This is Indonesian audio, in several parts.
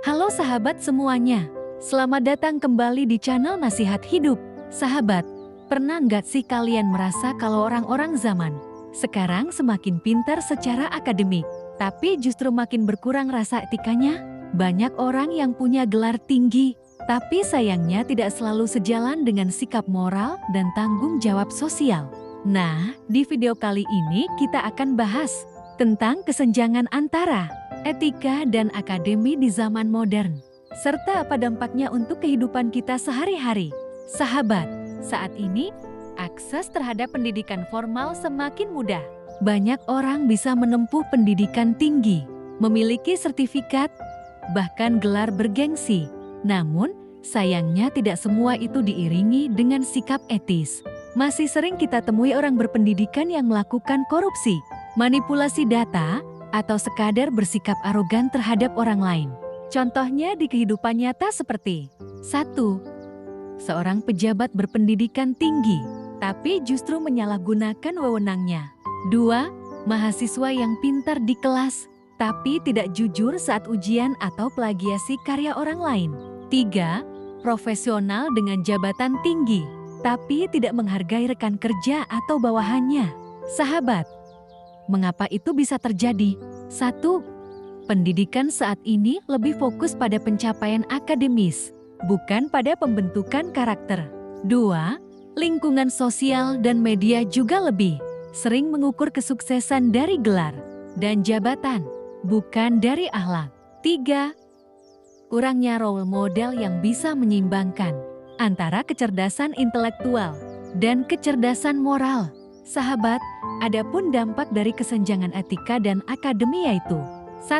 Halo sahabat semuanya, selamat datang kembali di channel Nasihat Hidup. Sahabat, pernah nggak sih kalian merasa kalau orang-orang zaman sekarang semakin pintar secara akademik, tapi justru makin berkurang rasa etikanya? Banyak orang yang punya gelar tinggi, tapi sayangnya tidak selalu sejalan dengan sikap moral dan tanggung jawab sosial. Nah, di video kali ini kita akan bahas tentang kesenjangan antara etika dan akademi di zaman modern, serta apa dampaknya untuk kehidupan kita sehari-hari. Sahabat, saat ini akses terhadap pendidikan formal semakin mudah. Banyak orang bisa menempuh pendidikan tinggi, memiliki sertifikat, bahkan gelar bergengsi. Namun, sayangnya tidak semua itu diiringi dengan sikap etis. Masih sering kita temui orang berpendidikan yang melakukan korupsi, manipulasi data, atau sekadar bersikap arogan terhadap orang lain. Contohnya di kehidupan nyata seperti 1. Seorang pejabat berpendidikan tinggi, tapi justru menyalahgunakan wewenangnya. 2. Mahasiswa yang pintar di kelas, tapi tidak jujur saat ujian atau plagiasi karya orang lain. 3. Profesional dengan jabatan tinggi, tapi tidak menghargai rekan kerja atau bawahannya. Sahabat, mengapa itu bisa terjadi? 1. Pendidikan saat ini lebih fokus pada pencapaian akademis, bukan pada pembentukan karakter. 2. Lingkungan sosial dan media juga lebih sering mengukur kesuksesan dari gelar dan jabatan, bukan dari akhlak. 3. Kurangnya role model yang bisa menyeimbangkan antara kecerdasan intelektual dan kecerdasan moral. Sahabat, adapun dampak dari kesenjangan etika dan akademi yaitu 1.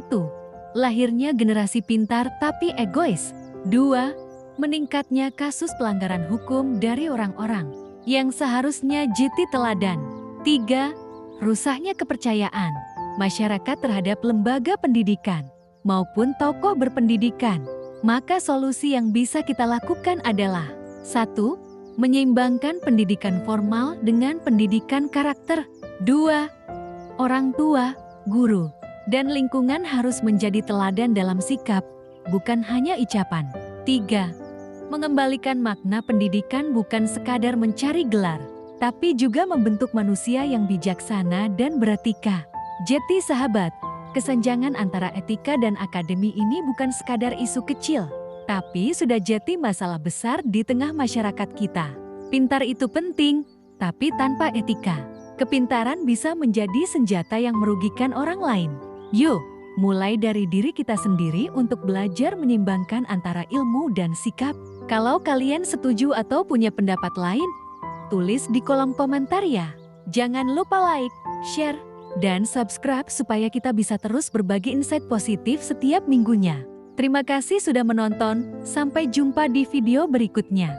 Lahirnya generasi pintar tapi egois. 2. Meningkatnya kasus pelanggaran hukum dari orang-orang yang seharusnya jiti teladan. 3. Rusaknya kepercayaan masyarakat terhadap lembaga pendidikan maupun tokoh berpendidikan. Maka solusi yang bisa kita lakukan adalah 1. Menyeimbangkan pendidikan formal dengan pendidikan karakter. 2. Orang tua, guru, dan lingkungan harus menjadi teladan dalam sikap, bukan hanya ucapan. 3. Mengembalikan makna pendidikan bukan sekadar mencari gelar, tapi juga membentuk manusia yang bijaksana dan beretika. Jadi sahabat, kesenjangan antara etika dan akademi ini bukan sekadar isu kecil, tapi sudah jadi masalah besar di tengah masyarakat kita. Pintar itu penting, tapi tanpa etika, kepintaran bisa menjadi senjata yang merugikan orang lain. Yuk, mulai dari diri kita sendiri untuk belajar menyeimbangkan antara ilmu dan sikap. Kalau kalian setuju atau punya pendapat lain, tulis di kolom komentar ya. Jangan lupa like, share, dan subscribe supaya kita bisa terus berbagi insight positif setiap minggunya. Terima kasih sudah menonton, sampai jumpa di video berikutnya.